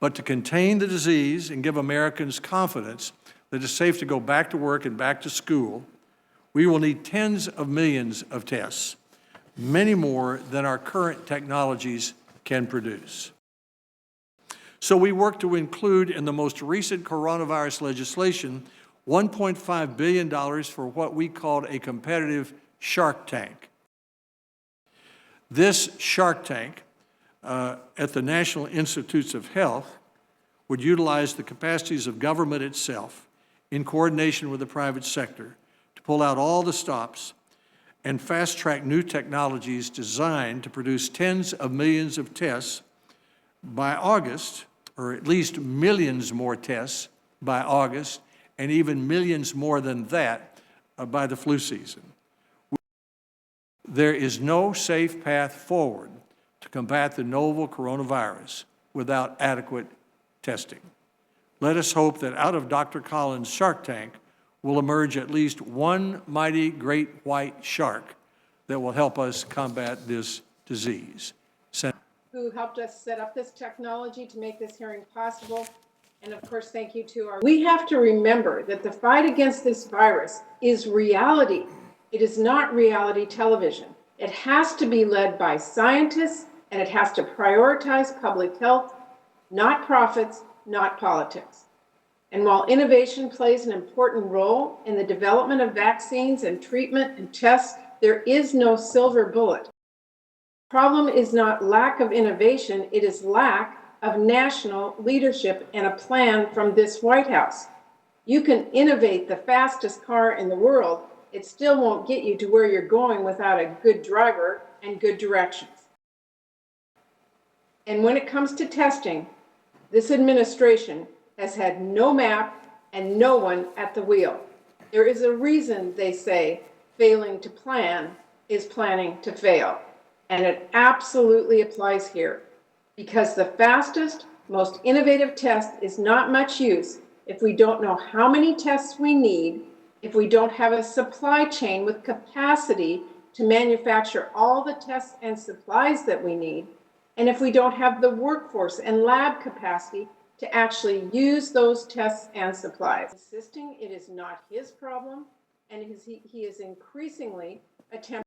But to contain the disease and give Americans confidence that it's safe to go back to work and back to school, we will need tens of millions of tests, many more than our current technologies can produce. So we work to include in the most recent coronavirus legislation $1.5 billion for what we called a competitive shark tank. This shark tank at the National Institutes of Health would utilize the capacities of government itself in coordination with the private sector to pull out all the stops and fast-track new technologies designed to produce tens of millions of tests by August, or at least millions more tests by August, and even millions more than that by the flu season. There is no safe path forward to combat the novel coronavirus without adequate testing. Let us hope that out of Dr. Collins' Shark Tank will emerge at least one mighty great white shark that will help us combat this disease. Who helped us set up this technology to make this hearing possible. And of course, thank you to our... We have to remember that the fight against this virus is reality. It is not reality television. It has to be led by scientists, and it has to prioritize public health, not profits, not politics. And while innovation plays an important role in the development of vaccines and treatment and tests, there is no silver bullet. The problem is not lack of innovation, it is lack of national leadership and a plan from this White House. You can innovate the fastest car in the world, it still won't get you to where you're going without a good driver and good directions. And when it comes to testing, this administration has had no map and no one at the wheel. There is a reason they say failing to plan is planning to fail. And it absolutely applies here, because the fastest, most innovative test is not much use if we don't know how many tests we need, if we don't have a supply chain with capacity to manufacture all the tests and supplies that we need, and if we don't have the workforce and lab capacity to actually use those tests and supplies. Insisting it is not his problem, and he is increasingly attempting